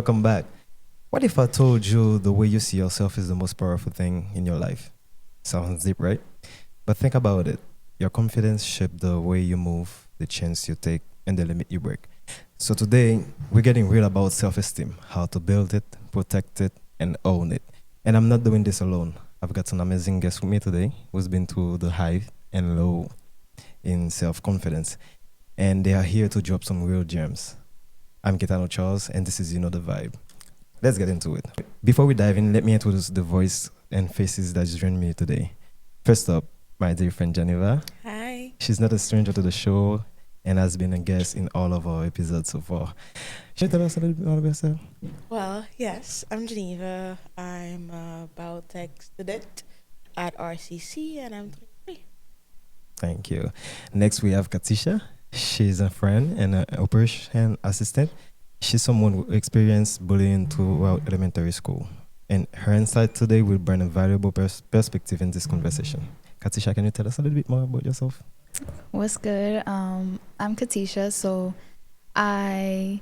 welcome back. What if I told you the way you see yourself is the most powerful thing in your life? Sounds deep, right? But think about it. Your confidence shapes the way you move, the chance you take, and the limit you break. So today, we're getting real about self-esteem, how to build it, protect it, and own it. And I'm not doing this alone. I've got an amazing guest with me today who's been through the high and low in self-confidence. And they are here to drop some real gems. I'm Kitano Charles, and this is You Know the Vibe. Let's get into it. Before we dive in, let me introduce the voice and faces that join me today. First up, my dear friend Geneva. Hi. She's not a stranger to the show and has been a guest in all of our episodes so far. Can you tell us a little bit more about yourself? Well, yes, I'm Geneva. I'm a biotech student at RCC and I'm 23. Thank you. Next, we have Katisha. She's a friend and an operation assistant. She's someone who experienced bullying throughout elementary school. And her insight today will bring a valuable perspective in this conversation. Katisha, can you tell us a little bit more about yourself? What's good? I'm Katisha. I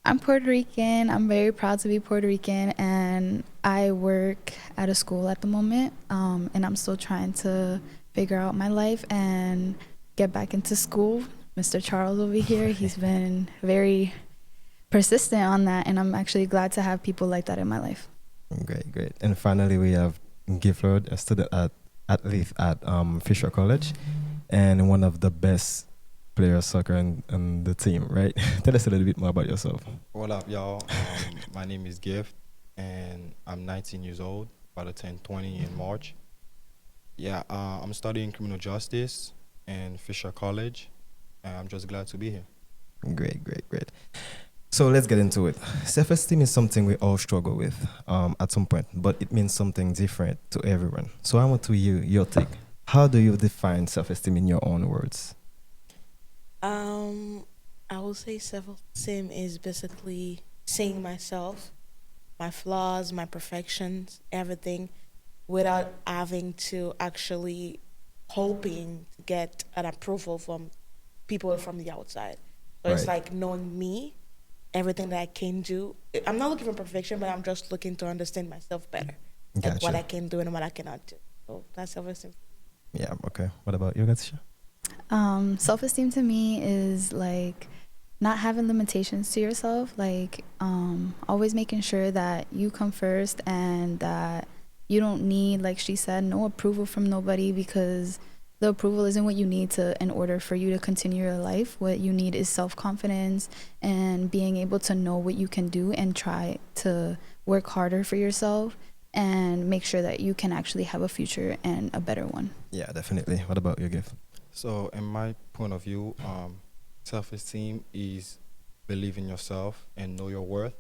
I'm Puerto Rican. I'm very proud to be Puerto Rican, and I work at a school at the moment. And I'm still trying to figure out my life and get back into school. Mr. Charles over here, he's been very persistent on that, and I'm actually glad to have people like that in my life. Great, great. And finally, we have Gifford, a student at Leith at Fisher College, and one of the best players soccer in the team, right? Tell us a little bit more about yourself. What up, y'all? My name is Gift, and I'm 19 years old, about to turn 20 in March. Yeah, I'm studying criminal justice in Fisher College, and I'm just glad to be here. Great, great, great. So let's get into it. Self-esteem is something we all struggle with at some point, but it means something different to everyone. So I want to hear your take. How do you define self-esteem in your own words? I will say self-esteem is basically seeing myself, my flaws, my perfections, everything, without having to actually hoping to get an approval from people from the outside. So it's Right. like knowing me, everything that I can do. I'm not looking for perfection, but I'm just looking to understand myself better, like what I Gotcha. can do and what I cannot do. So that's self-esteem. Yeah, okay. What about you, Katisha? Self-esteem to me is like not having limitations to yourself, like always making sure that you come first and that you don't need, like she said, no approval from nobody, because the approval isn't what you need to in order for you to continue your life. What you need is self-confidence and being able to know what you can do and try to work harder for yourself and make sure that you can actually have a future and a better one. Yeah, definitely. What about you, Gift? So, in my point of view, self-esteem is believe in yourself and know your worth.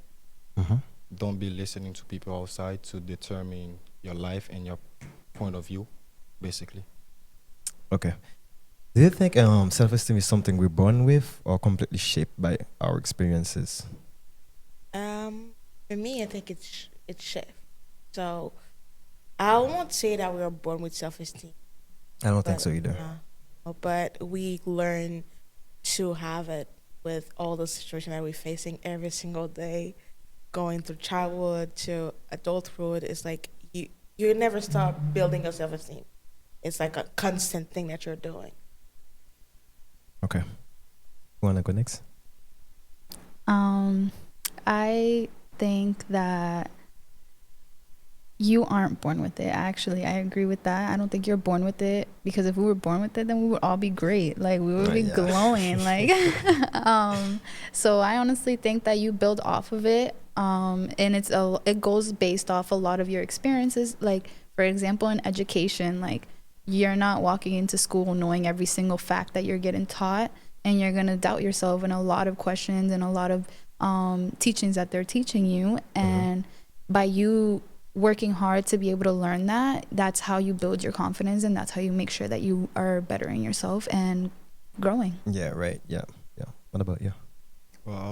Mm-hmm. Don't be listening to people outside to determine your life and your point of view, basically. Okay. Do you think self-esteem is something we're born with or completely shaped by our experiences? For me, I think it's shift. So I won't say that we are born with self-esteem, I don't think but so either. but we learn to have it with all the situations that we're facing every single day, going through childhood to adulthood. It's like you never stop building your self-esteem. It's like a constant thing that you're doing. Okay. You want to go next? Um, I think that you aren't born with it. Actually, I agree with that. I don't think you're born with it, because if we were born with it, then we would all be great. Like we would be Yeah. glowing. Like, so I honestly think that you build off of it. And it goes based off a lot of your experiences. Like for example, in education, like you're not walking into school knowing every single fact that you're getting taught, and you're gonna doubt yourself in a lot of questions and a lot of teachings that they're teaching you. And by you working hard to be able to learn that, that's how you build your confidence, and that's how you make sure that you are bettering yourself and growing. Yeah, right. Yeah, yeah. What about you? Well, I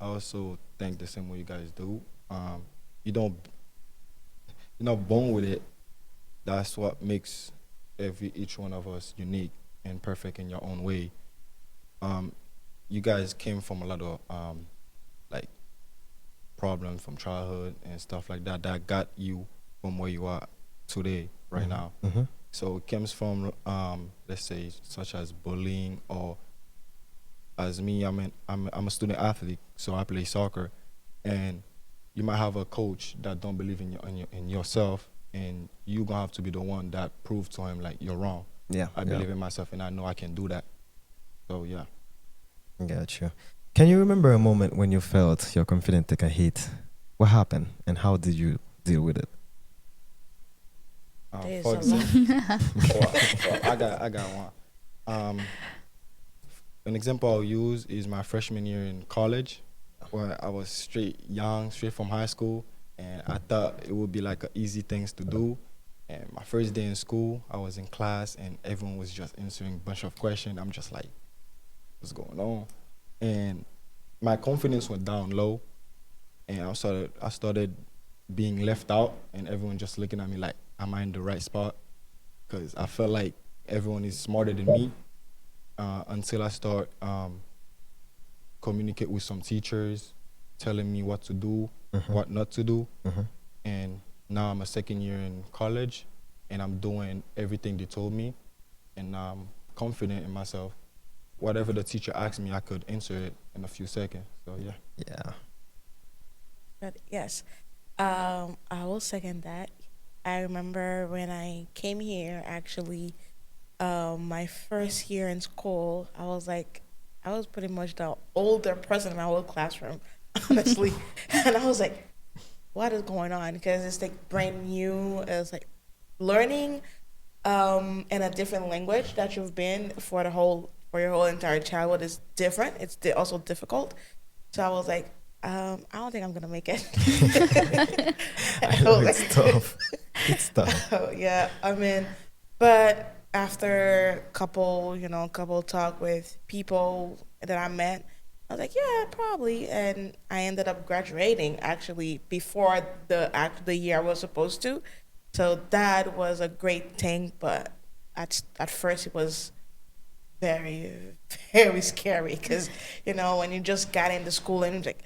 also think the same way you guys do. You don't, you're not born with it. That's what makes each one of us unique and perfect in your own way. You guys came from a lot of like problems from childhood and stuff like that that got you from where you are today, right now. Mm-hmm. So it comes from, let's say, such as bullying, or as me, I'm a student athlete, so I play soccer, and you might have a coach that don't believe in yourself, and you gonna have to be the one that prove to him like you're wrong. Yeah. I believe in myself, and I know I can do that. So yeah. Got you. Can you remember a moment when you felt your confidence take a hit? What happened and how did you deal with it? There's For a example, lot. I got one. An example I'll use is my freshman year in college, where I was straight from high school, and I thought it would be like a easy things to do. And my first day in school, I was in class, and everyone was just answering a bunch of questions. I'm just like, what's going on? And my confidence went down low, and I started being left out, and everyone just looking at me like, am I in the right spot? Because I felt like everyone is smarter than me, until I start communicate with some teachers, telling me what to do, what not to do. Mm-hmm. And now I'm a second year in college, and I'm doing everything they told me, and I'm confident in myself. Whatever the teacher asked me, I could answer it in a few seconds. So yeah. Yeah. But yes, I will second that. I remember when I came here, actually, my first year in school, I was pretty much the older person in my whole classroom, honestly. And I was like, what is going on? Because it's like brand new. It's like learning in a different language that you've been for your whole entire childhood is different. It's also difficult. So I was like, I don't think I'm gonna make it. I know it's tough. It's tough. Oh, yeah, I mean, but after couple talk with people that I met, I was like, yeah, probably, and I ended up graduating actually before the year I was supposed to. So that was a great thing, but at first it was very, very scary because when you just got into school and you're like,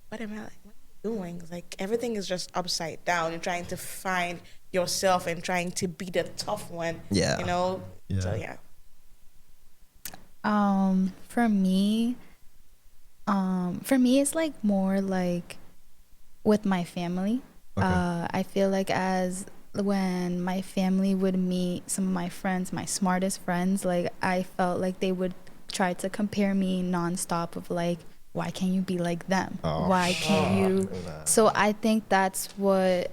what am I like? What am I doing? It's like everything is just upside down. You're trying to find yourself and trying to be the tough one. Yeah. So Yeah. yeah. For me, it's like more like with my family. Okay. I feel like as when my family would meet some of my friends, my smartest friends, like I felt like they would try to compare me nonstop of like, why can't you be like them? Oh. Why can't you? Nah. So I think that's what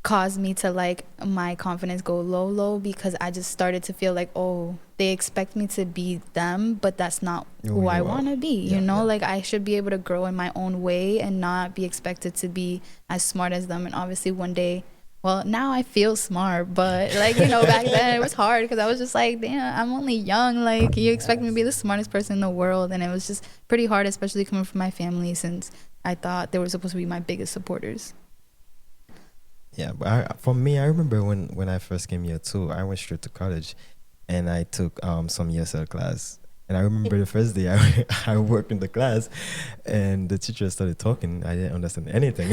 caused me to like my confidence go low because I just started to feel like, oh, they expect me to be them, but that's not who I want to be. Yeah. Like I should be able to grow in my own way and not be expected to be as smart as them. And obviously one day, well, now I feel smart, but like, back then it was hard because I was just like, damn, I'm only young. Like you expect me to be the smartest person in the world. And it was just pretty hard, especially coming from my family, since I thought they were supposed to be my biggest supporters. Yeah, but for me, I remember when I first came here too. I went straight to college, and I took some ESL class. And I remember the first day I worked in the class, and the teacher started talking. I didn't understand anything.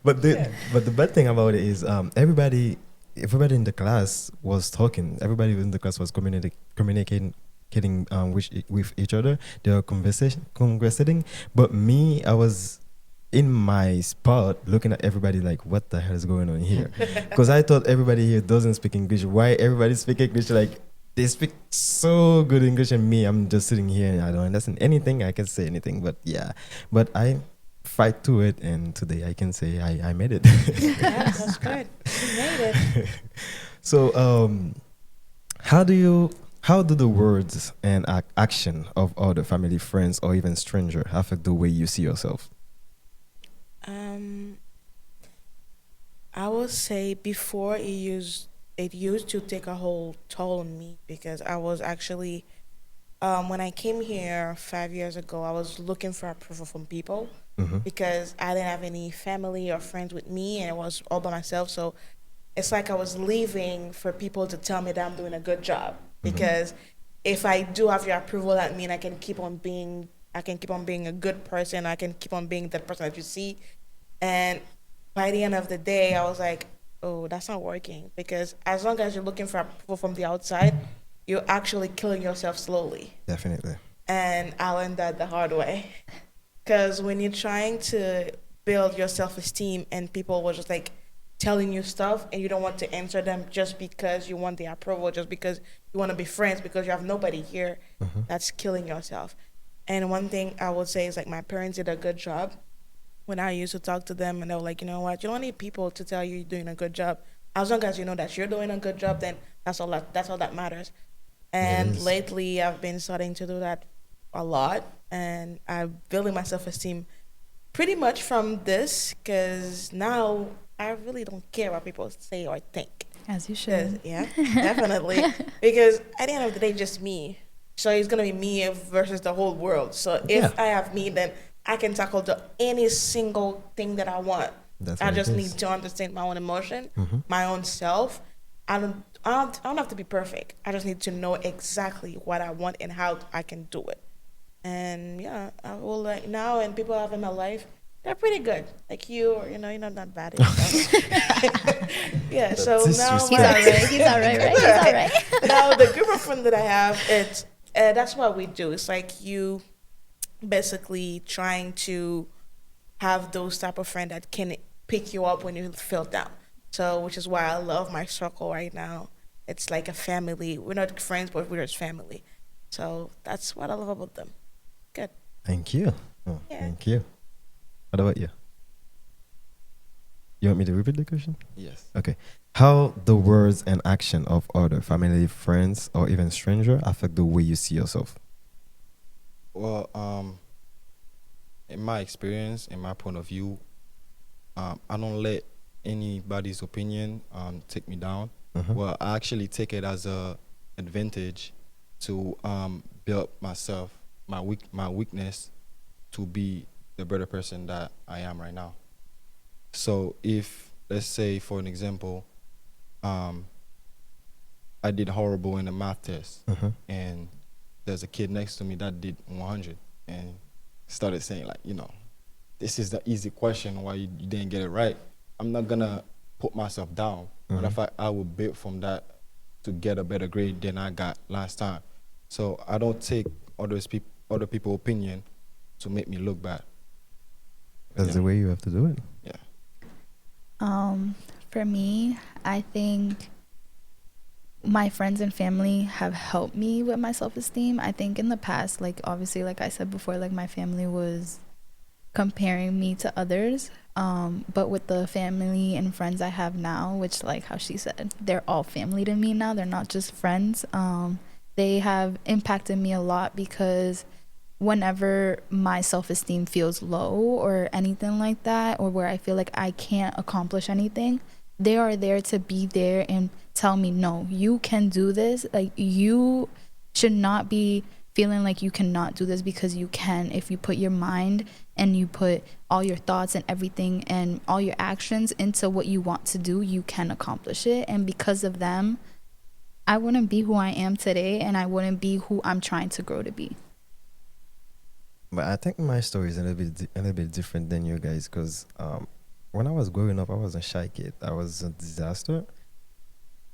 But the bad thing about it is everybody in the class was talking. Everybody in the class was communicating with each other. They were conversating. But me, I was in my spot looking at everybody like, what the hell is going on here? Because I thought everybody here doesn't speak English. Why everybody speak English? Like they speak so good English, and me, I'm just sitting here and I don't understand anything. I can't say anything. But yeah, but I fight to it, and today I can say I made it. Yeah, that's good. You made it. So how do the words and action of other family, friends, or even stranger affect the way you see yourself? I would say before it used to take a whole toll on me because I was actually when I came here 5 years ago, I was looking for approval from people Mm-hmm. because I didn't have any family or friends with me and I was all by myself. So it's like I was leaving for people to tell me that I'm doing a good job because if I do have your approval, that means I can keep on being I can keep on being a good person. I can keep on being that person that you see. And by the end of the day, I was like, oh, that's not working. Because as long as you're looking for approval from the outside, you're actually killing yourself slowly. Definitely. And I learned that the hard way. Because when you're trying to build your self esteem and people were just like telling you stuff and you don't want to answer them just because you want the approval, just because you want to be friends, because you have nobody here, that's killing yourself. And one thing I would say is like my parents did a good job when I used to talk to them, and they were like, you know what, you don't need people to tell you you're doing a good job. As long as you know that you're doing a good job, then that's all that matters. And Yes. lately, I've been starting to do that a lot, and I'm building my self esteem pretty much from this because now I really don't care what people say or think. As you 'Cause- should. yeah, definitely. Because at the end of the day, just me. So it's gonna be me versus the whole world. So if Yeah. I have me, then I can tackle any single thing that I want. That's I what it just is. need to understand my own emotion, Mhm. my own self. I don't have to be perfect. I just need to know exactly what I want and how I can do it. And yeah, I will like now, and people I have in my life, they're pretty good. Like you, or you're not bad at yourself. Yeah. So now disrespect. He's all right. He's all right, right? He's all right. now the group of friends that I have, it's that's what we do. It's like you basically trying to have those type of friend that can pick you up when you feel down. So which is why I love my circle right now. It's like a family. We're not friends, but we're just family. So that's what I love about them. Good. Thank you. Oh, Yeah. Thank you. What about you? You want me to repeat the question? Yes. Okay. How the words and action of other family, friends, or even stranger affect the way you see yourself? Well, in my experience, in my point of view, I don't let anybody's opinion take me down. Mhm. Well, I actually take it as a advantage to build myself, my weakness, to be the better person that I am right now. So if, let's say, for an example, I did horrible in the math test, Mhm. and there's a kid next to me that did 100 and started saying like, this is the easy question why you didn't get it right. I'm not gonna put myself down. Matter of fact, I will build from that to get a better grade than I got last time. So I don't take other people's opinion to make me look bad. That's Yeah. the way you have to do it. Yeah. For me, I think my friends and family have helped me with my self-esteem. I think in the past, like obviously, like I said before, like my family was comparing me to others. But with the family and friends I have now, which like how she said, they're all family to me now. They're not just friends. They have impacted me a lot because whenever my self-esteem feels low or anything like that, or where I feel like I can't accomplish anything, they are there to be there and tell me, no, you can do this. Like you should not be feeling like you cannot do this, because you can. If you put your mind and you put all your thoughts and everything and all your actions into what you want to do, you can accomplish it. And because of them, I wouldn't be who I am today, and I wouldn't be who I'm trying to grow to be. But I think my story is a little bit different than you guys, because when I was growing up, I was a shy kid. I was a disaster,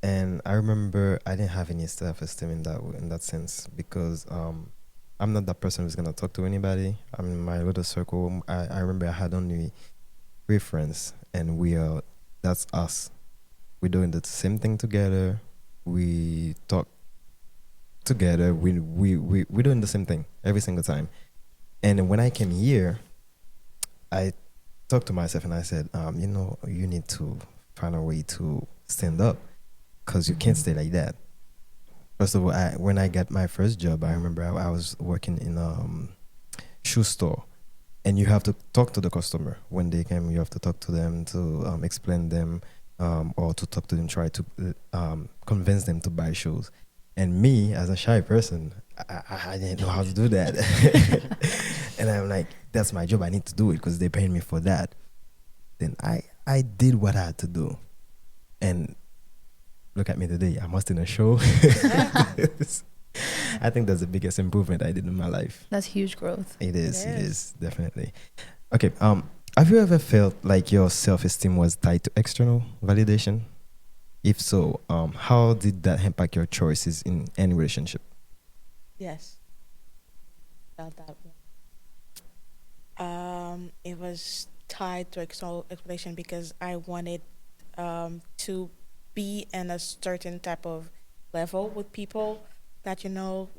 and I remember I didn't have any self-esteem in that sense, because I'm not that person who's gonna talk to anybody. I'm in my little circle. I remember I had only 3 friends, and that's us. We're doing the same thing together. We talk together. We're doing the same thing every single time. And when I came here, I talked to myself and I said, you need to find a way to stand up, because you can't stay like that. First of all, when I got my first job, I remember I was working in shoe store, and you have to talk to the customer when they came. You have to talk to them to explain them, or to talk to them, try to convince them to buy shoes. And me, as a shy person, I didn't know how to do that. And I'm like, that's my job. I need to do it because they're paying me for that. Then I did what I had to do. And look at me today. I'm hosting a show. I think that's the biggest improvement I did in my life. That's huge growth. It is. It is. is definitely. Okay. Have you ever felt like your self-esteem was tied to external validation? If so, how did that impact your choices in any relationship? Yes, felt that one. It was tied to external explanation because I wanted to be in a certain type of level with people that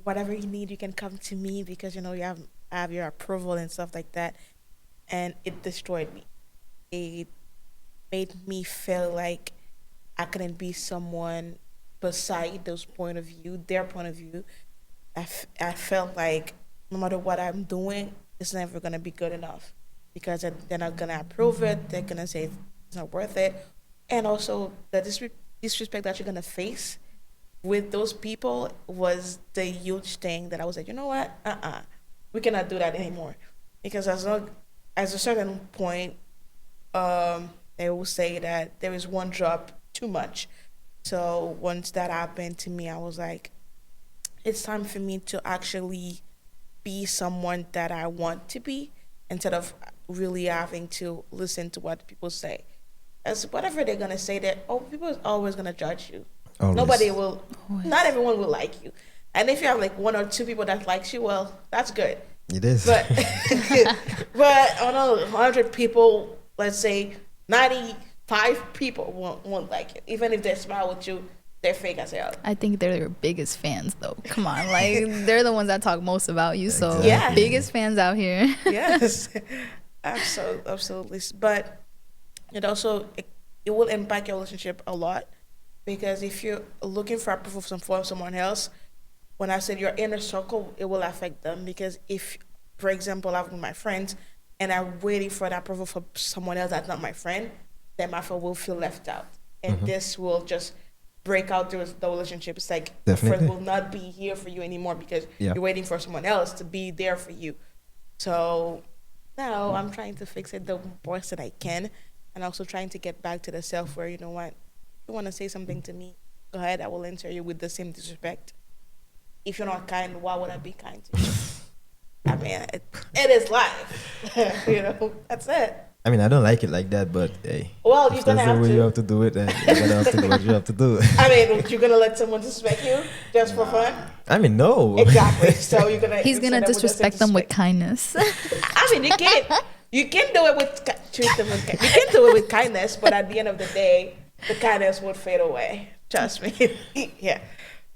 whatever you need, you can come to me because I have your approval and stuff like that, and it destroyed me. It made me feel like I couldn't be someone beside those point of view, their point of view. I felt like no matter what I'm doing, it's never gonna be good enough because they're not gonna approve it. They're gonna say it's not worth it, and also the disrespect that you're gonna face with those people was the huge thing that I was like, you know what? We cannot do that anymore, because as a certain point, they will say that there is one drop too much. So once that happened to me, I was like, it's time for me to actually be someone that I want to be instead of really having to listen to what people say. As whatever they're gonna say, that people is always gonna judge you. Always. Nobody will. Always. Not everyone will like you, and if you have like one or two people that likes you, well, that's good. It is. But but on 100 people, let's say 95 people won't like you, even if they smile with you. They're fake as hell. I think they're your biggest fans, though. Come on, like they're the ones that talk most about you. So Exactly. Yeah. biggest fans out here. Yes, absolutely. But it will impact your relationship a lot, because if you're looking for approval from someone else, when I said your inner circle, it will affect them. Because if, for example, I'm with my friends and I'm waiting for that approval from someone else that's not my friend, then my friend will feel left out, and this will just break out the relationship. It's like the friend Definitely. will not be here for you anymore because Yeah. you're waiting for someone else to be there for you. So now I'm trying to fix it the best that I can, and also trying to get back to the self where, you know what, if you want to say something to me, go ahead, I will answer you with the same disrespect. If you're not kind, why would I be kind to you? I mean, it is life. That's it. I mean, I don't like it like that, but hey, Well, if you're gonna that's the have way you to. have to do it, then you're gonna have to do what you have to do. I mean, you're gonna let someone disrespect you just for fun? I mean, no. Exactly. So you're gonna. He's gonna instead of with the same disrespect them with disrespect- kindness. I mean, you can do it with treat them with, you can do it with kindness, but at the end of the day, the kindness would fade away. Trust me. Yeah.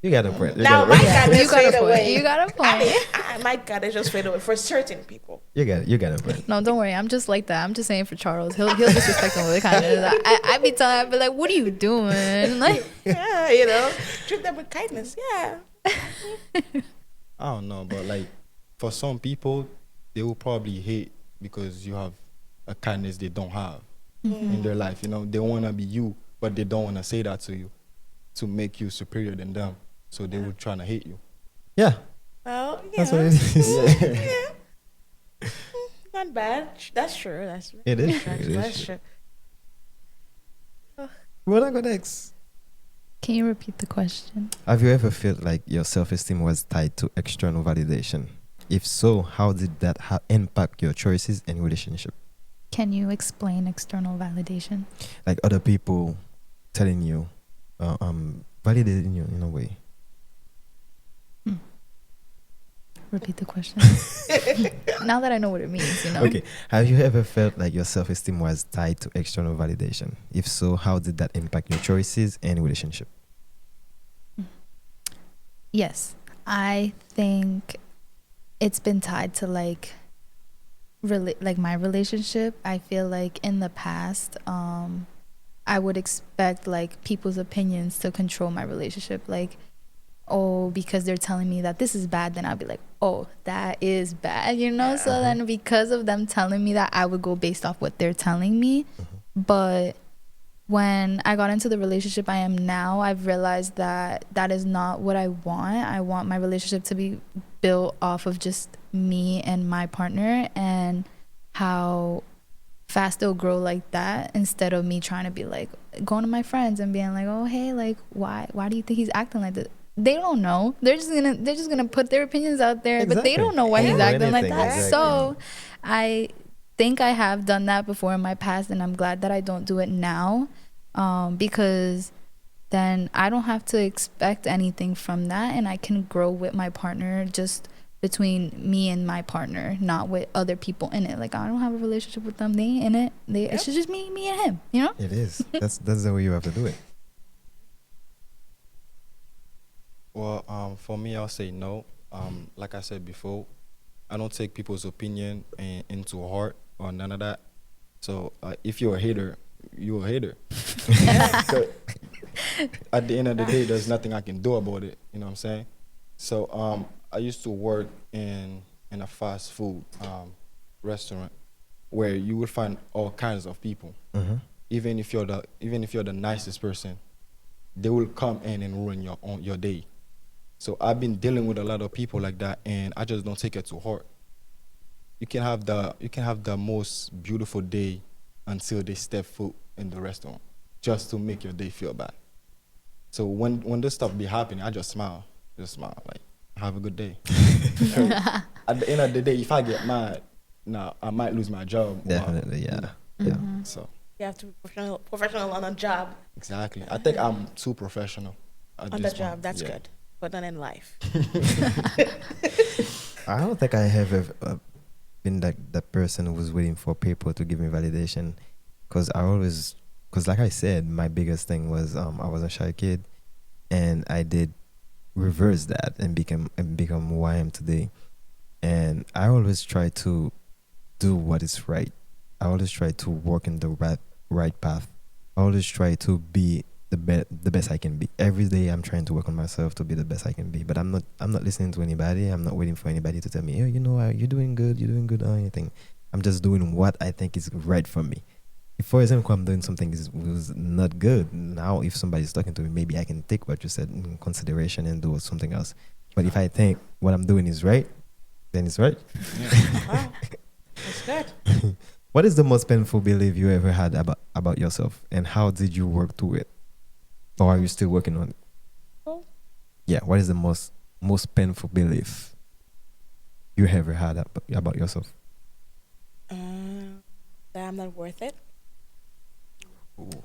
You got a point. You Now got my a point. kindness You got a fade point. away. You got a I mean, point. my kindness just fade away for certain people. You got a point. No, don't worry. I'm just like that. I'm just saying for Charles. He'll disrespect them with kindness. I be telling him, I be like, what are you doing? Like, Yeah, treat them with kindness. Yeah. I don't know, but like for some people, they will probably hate because you have a kindness they don't have in their life. They want to be you, but they don't want to say that to you to make you superior than them. So they would try to hate you. Yeah, Well, yeah. that's what it is. Yeah. Not bad. That's true. That's It is true. That's, It that's is true. true. What I go next? can you repeat the question? Have you ever felt like your self-esteem was tied to external validation? If so, how did that impact your choices and relationship? Can you explain external validation? Like other people telling you, validating you in a way. Repeat the question. Now that I know what it means, Okay. Have you ever felt like your self-esteem was tied to external validation? If so, how did that impact your choices and relationship? Yes, I think it's been tied to like my relationship. I feel like in the past, I would expect like people's opinions to control my relationship. Like, oh, because they're telling me that this is bad, then I'll be like, oh, that is bad, So then because of them telling me that, I would go based off what they're telling me. But when I got into the relationship I am now, I've realized that that is not what I want. I want my relationship to be built off of just me and my partner, and how fast it'll grow like that, instead of me trying to be like going to my friends and being like, oh, hey, like why do you think he's acting like this? they don't know. They're just gonna put their opinions out there, but they Exactly. don't know why he's Or acting like anything, that. exactly. So I think I have done that before in my past, and I'm glad that I don't do it now, because then I don't have to expect anything from that, and I can grow with my partner just between me and my partner, not with other people in it. Like, I don't have a relationship with them. They ain't in it. It's just me and him. You know? It is. That's the way you have to do it. Well, for me, I'll say no. Like I said before, I don't take people's opinion into heart or none of that. So if you're a hater, you're a hater. So, at the end of the day, there's nothing I can do about it. You know what I'm saying? So I used to work in a fast food restaurant where you would find all kinds of people. Mm-hmm. Even if you're the nicest person, they will come in and ruin your day. So I've been dealing with a lot of people like that, and I just don't take it to heart. You can have the most beautiful day until they step foot in the restaurant, just to make your day feel bad. So when this stuff be happening, I just smile like, have a good day. At the end of the day, if I get mad, now I might lose my job. Definitely, yeah. Yeah. So You have to be professional on a job. exactly, I think I'm too professional at On this the job, point. that's Yeah. good. But not in life. I don't think I have ever been that person who was waiting for people to give me validation, because like I said, my biggest thing was I was a shy kid, and I did reverse that and become who I am today. And I always try to do what is right. I always try to walk in the right path. I always try to be the best I can be. Every day I'm trying to work on myself to be the best I can be. But I'm not listening to anybody. I'm not waiting for anybody to tell me, you know what, you're doing good or anything. I'm just doing what I think is right for me. If, for example, I'm doing something was not good, now if somebody's talking to me, maybe I can take what you said in consideration and do something else. But if I think what I'm doing is right, then it's right. Wow, that's good. What is the most painful belief you ever had about yourself, and how did you work through it, or are you still working on it? Oh. Yeah. What is the most painful belief you ever had about yourself? That I'm not worth it. Ooh.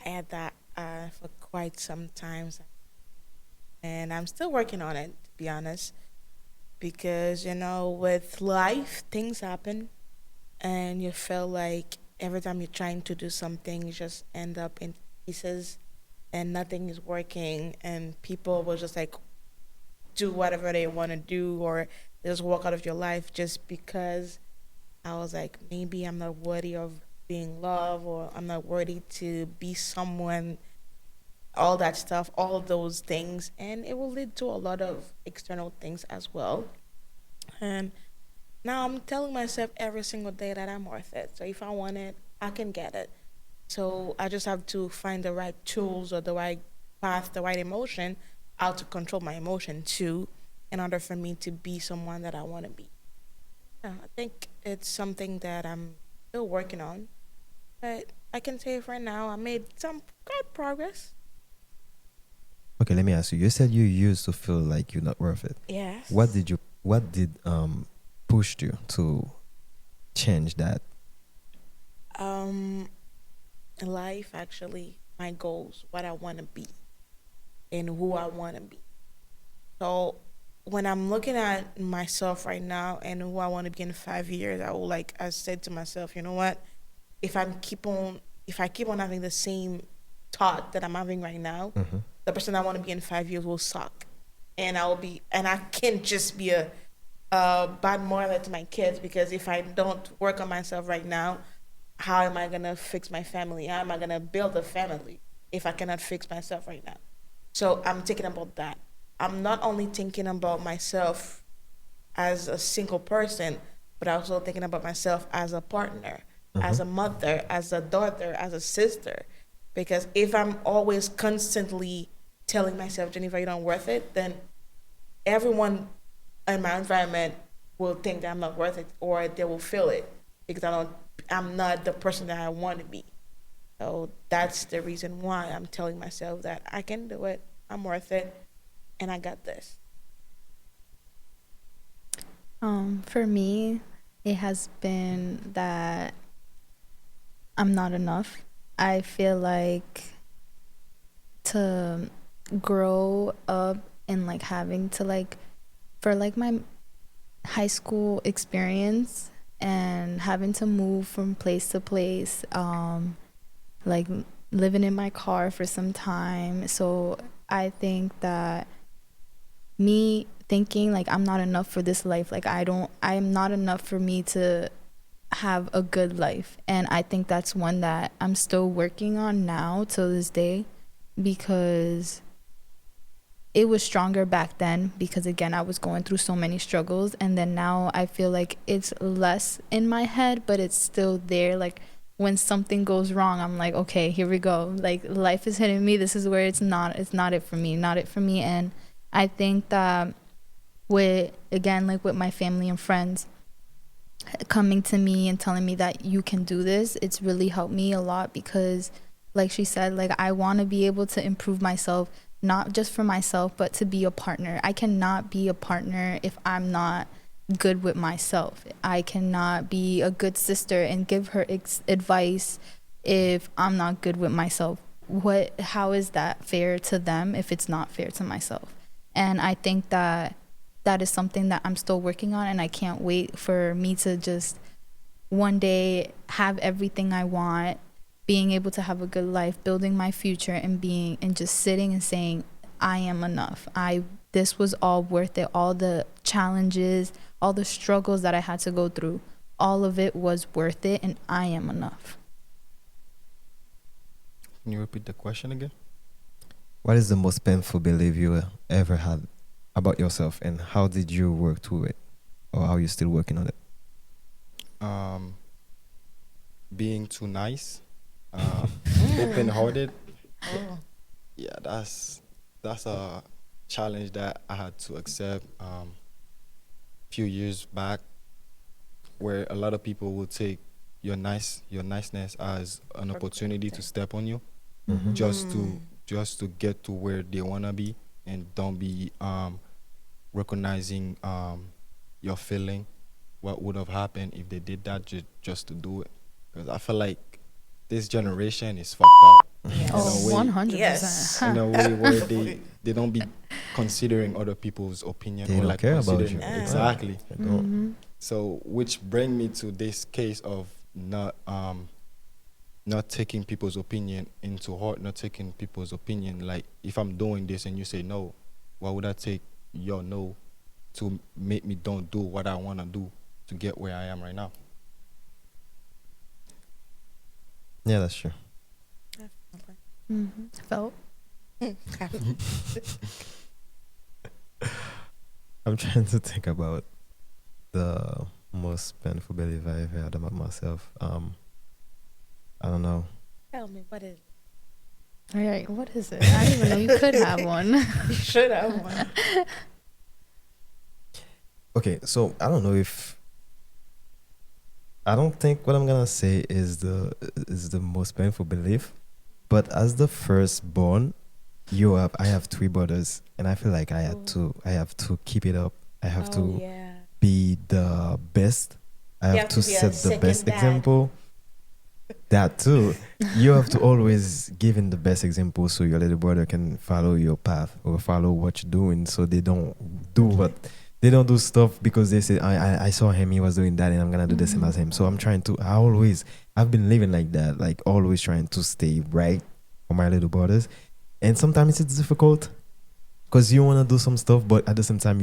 I had that for quite some times, and I'm still working on it, to be honest. Because with life, things happen, and you feel like every time you're trying to do something, you just end up in pieces, and nothing is working, and people will just like do whatever they want to do, or they just walk out of your life just because I was like, maybe I'm not worthy of being loved, or I'm not worthy to be someone, all that stuff, all those things. And it will lead to a lot of external things as well. And now I'm telling myself every single day that I'm worth it. So if I want it, I can get it. So I just have to find the right tools or the right path, the right emotion, how to control my emotion too, in order for me to be someone that I want to be. Yeah, I think it's something that I'm still working on, but I can say for now I made some good progress. Okay, let me ask you. You said you used to feel like you're not worth it. Yes. What did pushed you to change that? Um, in life, actually, my goals, what I want to be, and who I want to be. So when I'm looking at myself right now and who I want to be in 5 years, I said to myself, you know what? If I keep on having the same thought that I'm having right now, Mm-hmm. the person I want to be in 5 years will suck, and I can't just be a bad mother to my kids, because if I don't work on myself right now, how am I gonna fix my family? How am I gonna build a family if I cannot fix myself right now? So I'm thinking about that. I'm not only thinking about myself as a single person, but also thinking about myself as a partner, as Mm-hmm. a mother, as a daughter, as a sister. Because if I'm always constantly telling myself, Jennifer, you're not worth it, then everyone in my environment will think that I'm not worth it, or they will feel it because I'm not the person that I want to be. So that's the reason why I'm telling myself that I can do it. I'm worth it, and I got this. For me, it has been that I'm not enough. I feel like to grow up and like having to like for like my high school experience and having to move from place to place, like living in my car for some time. So I think that me thinking like I'm not enough for this life, like I'm not enough for me to have a good life. And I think that's one that I'm still working on now till this day, because it was stronger back then, because again I was going through so many struggles, and then now I feel like it's less in my head, but it's still there. Like when something goes wrong, I'm like, okay, here we go, like life is hitting me, this is where it's not it for me, not it for me. And I think that with again like with my family and friends coming to me and telling me that you can do this, it's really helped me a lot, because like she said, like I want to be able to improve myself, not just for myself, but to be a partner. I cannot be a partner if I'm not good with myself. I cannot be a good sister and give her advice if I'm not good with myself. How is that fair to them if it's not fair to myself? And I think that that is something that I'm still working on, and I can't wait for me to just one day have everything I want, being able to have a good life, building my future, and just sitting and saying, I am enough. This was all worth it. All the challenges, all the struggles that I had to go through, all of it was worth it, and I am enough. Can you repeat the question again? What is the most painful belief you ever had about yourself, and how did you work through it, or how you still working on it? Being too nice, open-hearted. Oh. Yeah, that's a challenge that I had to accept few years back, where a lot of people will take your niceness as an opportunity to step on you, Mhm. just to get to where they wanna be, and don't be recognizing your feeling, what would have happened if they did that just to do it. Because I feel like this generation is fucked up Yes. Oh, way- 100%. Yes. in a way where they don't be considering other people's opinion, They or don't like care about considering you. Yeah. exactly. They don't. Mm-hmm. So which bring me to this case of not taking people's opinion into heart, not taking people's opinion. Like if I'm doing this and you say no, why would I take your no to make me don't do what I want to do to get where I am right now? Yeah, that's true. Mm-hmm. Felt. I'm trying to think about the most painful belief I ever had about myself. I don't know. Tell me, what is it? All right, what is it? I didn't even know you could have one. You should have one. Okay, so I don't know if I don't think what I'm gonna say is the most painful belief, but as the firstborn, I have three brothers, and I feel like I have to keep it up. I have Oh, to yeah. be the best. I You have have to to be a set the second best dad. example. That too. You have to always give in the best example so your little brother can follow your path or follow what you're doing, so they don't do stuff because they say I saw him, he was doing that, and I'm gonna do the same as him. So I've been living like that, like always trying to stay right for my little brothers. And sometimes it's difficult because you want to do some stuff, but at the same time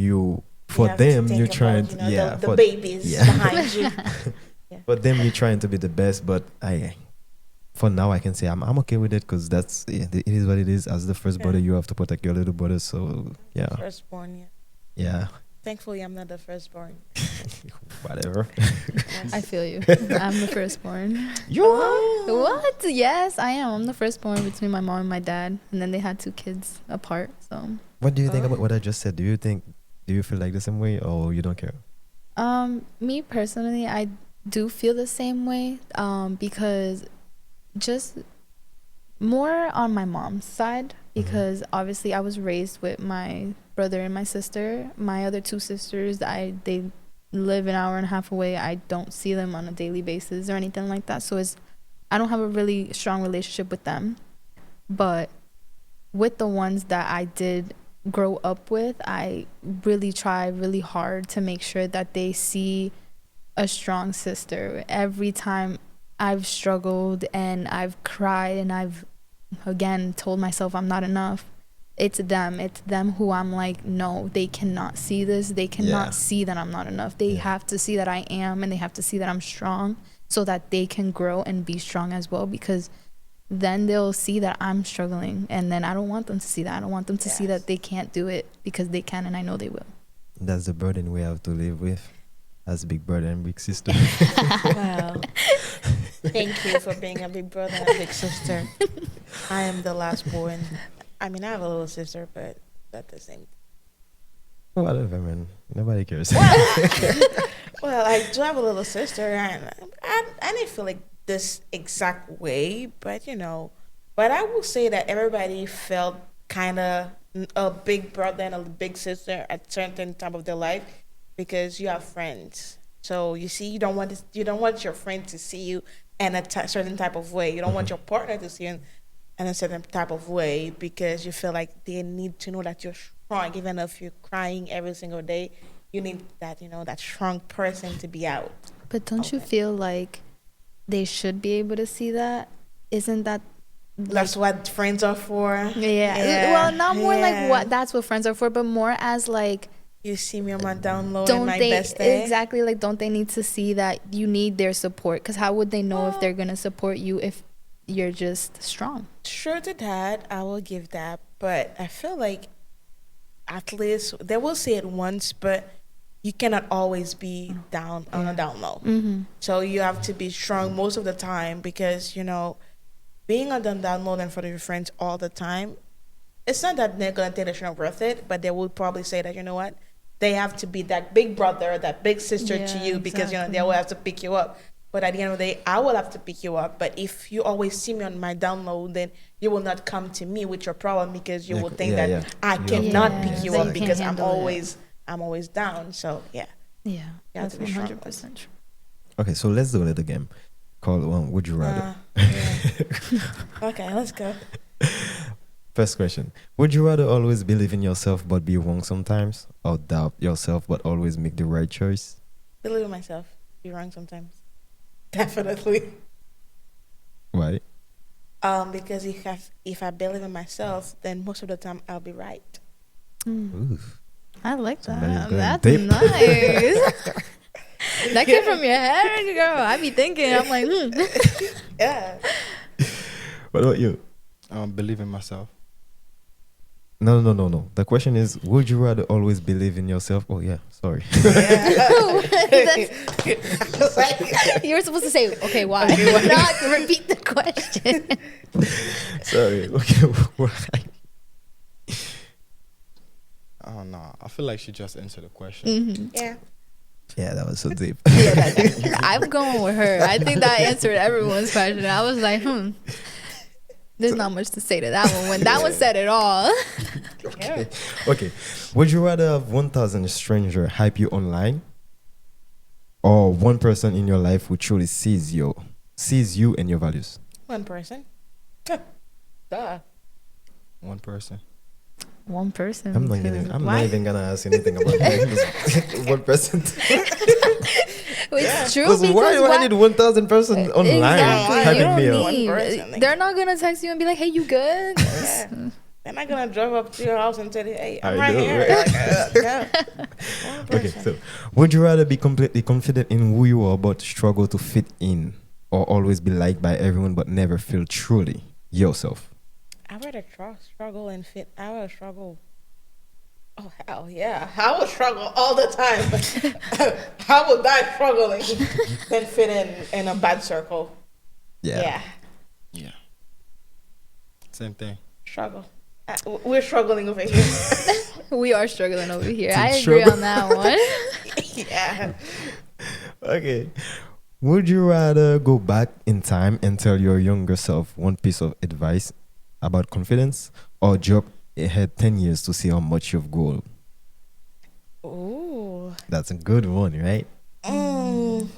for have to them think you're about, trying you to know, the for babies yeah. behind you. For them you're trying to be the best, but for now I can say I'm okay with it, because it is what it is. As the first brother, you have to protect your little brother. So yeah, Firstborn, yeah. yeah, Thankfully, I'm not the firstborn. whatever. I feel you. I'm the firstborn. You are? What? Yes, I am. I'm the firstborn between my mom and my dad, and then they had 2 kids apart. So, What do you think Oh. about what I just said? Do you feel like the same way, or you don't care? me personally, I do feel the same way. Because just more on my mom's side, because obviously I was raised with my brother and my sister. My other two sisters, they live an hour and a half away. I don't see them on a daily basis or anything like that. So I don't have a really strong relationship with them. But with the ones that I did grow up with, I really try really hard to make sure that they see a strong sister. Every time I've struggled and I've cried and I've again told myself I'm not enough, it's them who I'm like, no, they cannot see this. They cannot see that I'm not enough. They have to see that I am, and they have to see that I'm strong, so that they can grow and be strong as well, because then they'll see that I'm struggling, and then I don't want them to see that. I don't want them to see that they can't do it, because they can, and I know they will. That's the burden we have to live with as big brother and big sister. Wow. Thank you for being a big brother and a big sister. I am the last born. I mean, I have a little sister, but not the same. Whatever, man. Nobody cares. Well, I do have a little sister, and I didn't feel like this exact way, but but I will say that everybody felt kind of a big brother and a big sister at certain time of their life, because you have friends. So you see, you don't want your friend to see you in a certain type of way. You don't want your partner to see you in a certain type of way, because you feel like they need to know that you're strong, even if you're crying every single day. You need that, that strong person to be out. But don't you feel like they should be able to see that? Isn't that that's what friends are for? Yeah. Well, not more like what that's what friends are for, but more as like, you see me on my download and my best day. Exactly, like, don't they need to see that you need their support? Because how would they know if they're going to support you if you're just strong? Sure to that, I will give that. But I feel like at least they will say it once, but you cannot always be down on a down low. Mm-hmm. So you have to be strong most of the time, because, being on the down low in front of your friends all the time, it's not that they're going to think it's not worth it, but they will probably say that, you know what, they have to be that big brother, that big sister to you, because, they will have to pick you up. But at the end of the day, I will have to pick you up. But if you always see me on my download, then you will not come to me with your problem, because you will think that I cannot pick you up, because I'm always down. So That's 100% true. Okay, so let's do a little game called Would You Rather. Okay, let's go. First question: would you rather always believe in yourself but be wrong sometimes, or doubt yourself but always make the right choice? Believe in myself. Be wrong sometimes. Definitely. Why? Because if I believe in myself, then most of the time I'll be right. Oof. I like Somebody's that. going That's deep. nice. That came from your head, girl. I be thinking, I'm like, Yeah. What about you? Believe in myself. No. The question is, would you rather always believe in yourself? Oh yeah, sorry. you were supposed to say, okay, why? Not repeat the question. Sorry. Okay. Why? I don't know. I feel like she just answered the question. Mm-hmm. Yeah. Yeah, that was so deep. I'm going with her. I think that answered everyone's question. I was like, there's not much to say to that one. When that one said it all. Okay. Would you rather have 1,000 strangers hype you online, or one person in your life who truly sees you and your values? One person. Duh. One person. One person. I'm not even gonna ask anything about that. One person. It's true, Because why do I need 1,000 person online Exactly. You hyping me don't up? need. One person. They're not gonna text you and be like, "Hey, you good?" Yeah. They're not gonna drive up to your house and tell you, "Hey, I'm I right know, here." right? Like, no. One Okay, person. so would you rather be completely confident in who you are but struggle to fit in, or always be liked by everyone but never feel truly yourself? I rather struggle and fit. I would struggle. Oh hell yeah! I would struggle all the time. I would die struggling than fit in a bad circle. Yeah. Yeah. Same thing. Struggle. We're struggling over here. We are struggling over here. Team I agree struggle. on that one. Yeah. Okay. Would you rather go back in time and tell your younger self one piece of advice about confidence, or jump ahead 10 years to see how much you've grown? Ooh. That's a good one, right? Mm.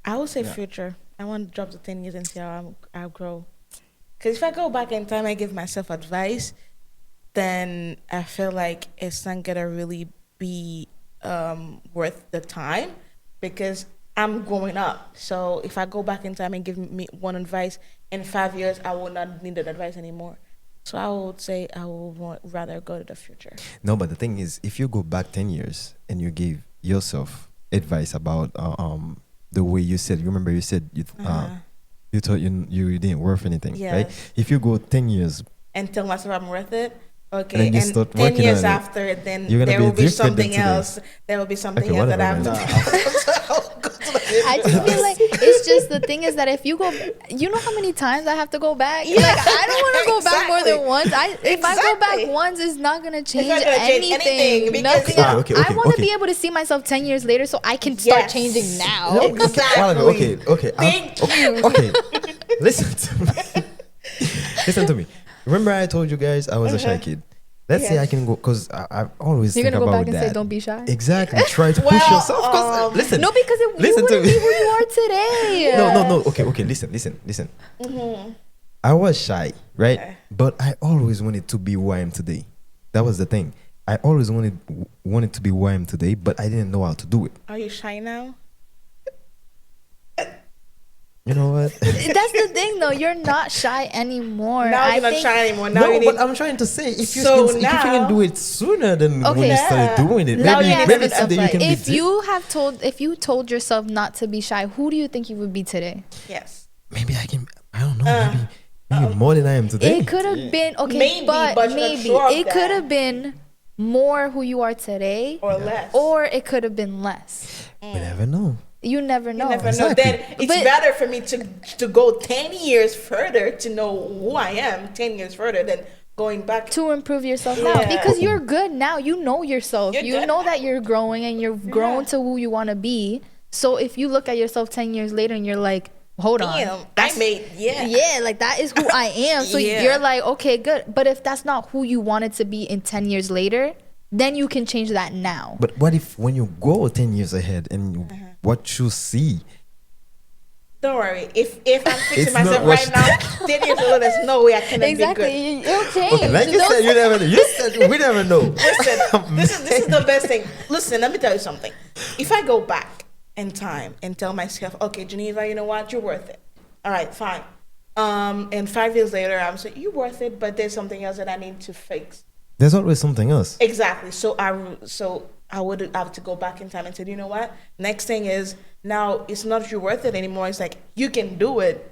I would say Yeah. future. I want to drop to 10 years and see how I'll grow. Because if I go back in time and give myself advice, then I feel like it's not going to really be worth the time because I'm growing up. So if I go back in time and give me one advice, in 5 years, I will not need that advice anymore. So I would say I would rather go to the future. No, but the thing is, if you go back 10 years and you give yourself advice about the way you said, remember you said you thought you didn't worth anything, right? Yes. If you go 10 years, And tell myself I'm worth it. And Okay, then you and start 10 working years on it, after, then you're gonna there be will be different than something today. else. There will be something Okay, else that whatever, I've man. I just feel like it's just the thing is that if you go, you know how many times I have to go back. Yeah. Like I don't want to go back more Exactly. than once. If I go back Exactly. once, it's not gonna change, not gonna change anything because- Nothing. Okay, I want to okay. be able to see myself 10 years later, so I can start Yes. changing now. No, Exactly. Okay. Thank you. Okay. Listen to me. Listen to me. Remember, I told you guys I was a shy kid. Let's say I Yes. can go because I always You're think gonna go about back and that. say, "Don't be shy." Exactly. Try to push Well, yourself. 'Cause, listen. No, because you Listen to wouldn't me. be who you are today. No. Okay. Listen. I was shy, right? Okay. But I always wanted to be who I am today. That was the thing. I always wanted to be who I am today, but I didn't know how to do it. Are you shy now? You know what? That's the thing, though. You're not shy anymore. Now I you're not think- shy anymore. Now No, you but need. I'm trying to say if you So can, if you can now- do it sooner than when Okay. you started doing it, Now maybe you need maybe to today you can be If you told yourself not to be shy, who do you think you would be today? Yes. maybe I can. I don't know. Maybe more than I am today. It could have Yeah. been okay, Maybe, but you're not maybe sure of it could that. have been more who you are today, Or less. or it could have been less. We never know. You never know. You never Exactly. know. Then it's But- better for me to go 10 years further to know who I am 10 years further than going back. To improve yourself now, Yeah. because you're good now. You know yourself. You're You good. know that you're growing and you've grown Yeah. to who you want to be. So if you look at yourself 10 years later and you're like, hold on, Damn, I made, yeah, like that is who I am. So Yeah. you're like, okay, good. But if that's not who you wanted to be in 10 years later, then you can change that now. But what if when you go 10 years ahead and what you see? Don't worry. If I'm fixing It's not myself what right now, 10 years ago, there's no way I can be good. Exactly. It'll change. Okay, like you Don't said, you never know. You said we never know. Listen, this is the best thing. Listen, let me tell you something. If I go back in time and tell myself, okay, Geneva, you know what, you're worth it. All right, fine. And 5 years later, I'm saying you're worth it, but there's something else that I need to fix. There's always something else. Exactly. So I would have to go back in time and say, you know what? Next thing is now it's not you're worth it anymore. It's like you can do it.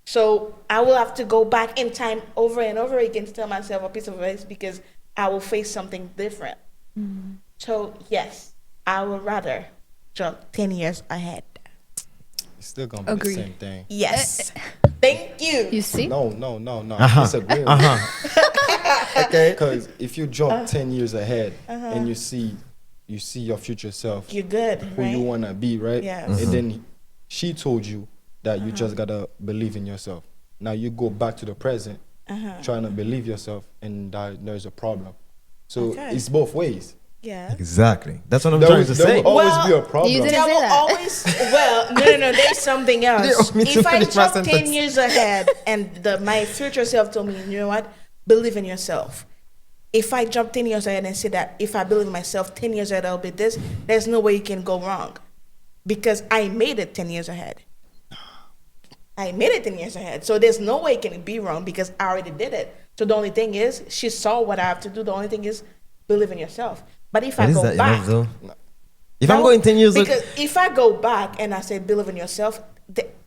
So I will have to go back in time over and over again to tell myself a piece of advice because I will face something different. So yes, I would rather jump 10 years ahead. It's still gonna be Agreed. the same thing. Yes. Thank you. You see? No. Uh-huh. Disagree. Okay. Because if you jump 10 years ahead and you see your future self, You're good, who right? you wanna be, right? Yes. And then she told you that you just gotta believe in yourself. Now you go back to the present, trying to believe yourself, and there's a problem. So Okay. it's both ways. Yeah. Exactly. That's what I'm There trying will, to there say. will always Well, be a problem. you didn't There say will that. always no. There's something else. They want me to If I finish my jump sentence. 10 years ahead and my future self told me, you know what, believe in yourself. If I jump 10 years ahead and say that if I believe in myself 10 years ahead I'll be this, there's no way you can go wrong, because I made it 10 years ahead. I made it 10 years ahead, so there's no way it can be wrong because I already did it. So the only thing is, she saw what I have to do. The only thing is, believe in yourself. But if But I is go that back, enough though? If no, I'm going 10 years because if I go back and I say believe in yourself,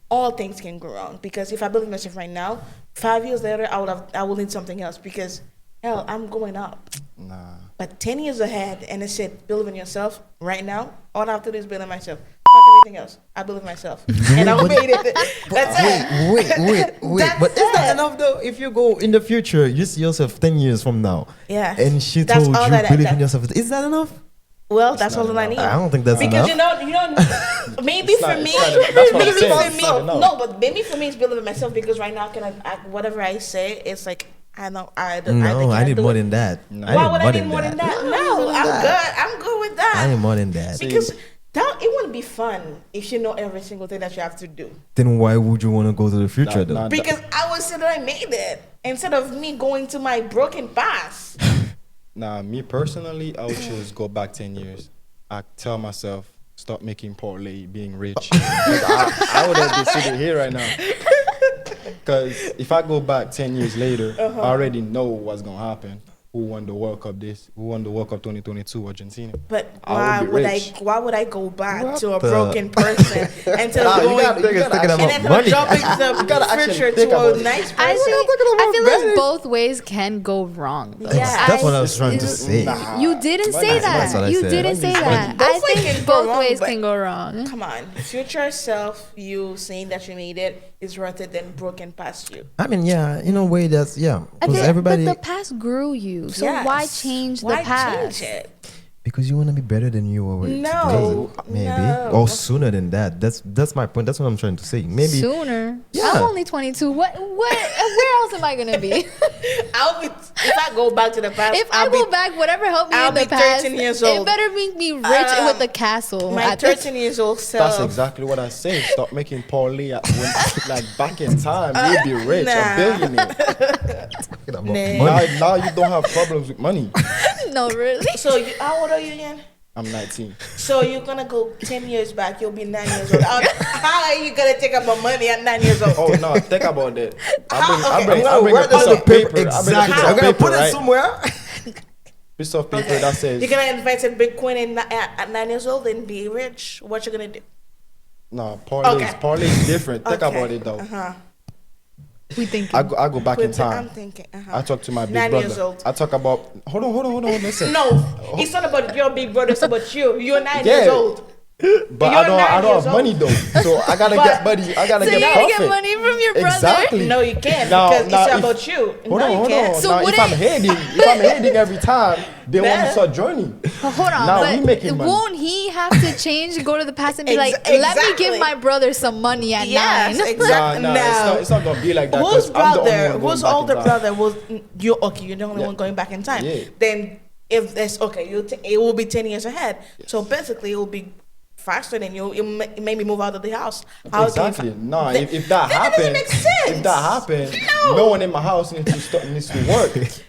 all things can go wrong. Because if I believe in myself right now, 5 years later I will need something else because hell, I'm going up. Nah. But 10 years ahead, and it said believe in yourself right now, all I have to do is believe in myself. Fuck everything else. I believe in myself, and I made it. That's it. Wait. That's But is that it. enough though? If you go in the future, you see yourself 10 years from now. Yeah. And she That's told all you that- believe in that- yourself. Is that enough? Well, that's all not that I enough. need. I don't think that's Because enough. you know, maybe It's for not- me, it's not- that's what I'm maybe saying. for It's me, not enough. no, but maybe for me it's believe in myself because right now, whatever I say, it's like No, I need do more it. than that. No. Why would I need more than that? No, I'm good. I'm good with that. I need more than that. Because that it wouldn't be fun if you know every single thing that you have to do. Then why would you want to go to the future, though? Nah, Because I would say that I made it instead of me going to my broken past. Nah, me personally, I would choose go back 10 years. I tell myself, stop making parlay, being rich. 'Cause I would have been sitting here right now. Because if I go back 10 years later, I already know what's going to happen. Who won the World Cup Who won the World Cup 2022, Argentina. But I would be rich. why would I go back What to a the- broken person instead Nah, of you going gotta- you gotta thinking and about then money. jumping to gotta the actually future think to about a it. nice I person? feel money. like both ways can go wrong. Though. Yeah, That's what I was trying to say. Nah. You didn't say Money. That's what that. I You said. didn't say Money. that. Both I ways think can go both wrong, ways but- can go wrong. Come on, future self, you saying that you made it is worth it than broken past you. I mean, yeah, in a way, that's I because feel, everybody, but the past grew you, so Yes. why change the Why past? change it? because you want to be better than you were No, today, maybe, no. or sooner than that. That's my point. That's what I'm trying to say. Maybe Sooner. Yeah. I'm only 22. What? Where else am I gonna be? I'll be if I go back to the past. If I'll I go be, back, whatever helped me I'll in the be past, 13 years it old. better make me rich with a castle. my at this- 13 years old self. That's exactly what I say. Stop making parlay like back in time. You'd be rich, Nah. a billionaire. talking about Nah. money. Now you don't have problems with money. No, really. So how old are you again? I'm 19. So you're gonna go 10 years back. You'll be 9 years old. How are you gonna take up my money at 9 years old? Oh no, think about that. I Okay. bring I'm a gonna write piece this on of paper. I bring a Exactly. piece I'm of gonna paper, put it right? somewhere. Piece of paper Okay. that says You're gonna invest in Bitcoin at 9 years old and be rich. What you gonna do? no parlay. Okay. Parlay is different. Think Okay. about it though. Uh-huh. We think. I go back in I'm time. thinking. I talk to my big 9 brother. years old. I talk about. Hold on. Listen. No, it's not about your big brother. It's about you. You're 9 Yeah. years old. But You're I 9 don't years have money old. though, so I gotta But- get money. I gotta So get you gotta profit. get money from your brother. Exactly. No, you can't Now- because now it's if- about you. Hold no, on, you hold can't. on. So Now, would if I'm it- heading every time, they want Nah. to start joining. Hold on, Now but we making money. won't he have to change, go to the past and be like, let me Exactly. give my brother some money at Yes, 9? exactly. Nah, it's not gonna be like that. Whose 'cause I'm the only brother? one going Whose back in older time. brother was you? Okay, you're the only Yeah. one going back in time. Yeah. Then if there's okay, it will be 10 years ahead. So basically, it will be faster than you. It maybe move out of the house. How can you Exactly. fa- No, Then- if that then it doesn't happens, make sense. if that happens, No. no one in my house needs to work. It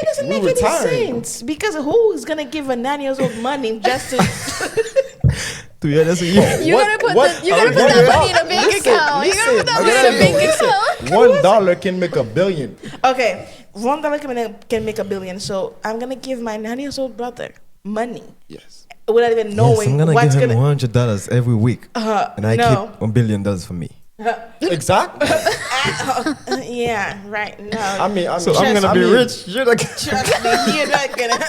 doesn't We make any retiring. sense because who is gonna give a 9 years old money just to? 2 years. That's a year. You gotta put that money in a bank account. You gotta put that money in a bank account. $1 can make $1 billion. Okay, $1 can make $1 billion. So I'm gonna give my 9 years old brother money Yes. without even knowing Yes, I'm gonna what's give him gonna. $100 every week, and I no. keep $1 billion for me. Exactly. Yeah, right. No. I mean, So I'm gonna be rich. You're like, Trust me, you're not gonna.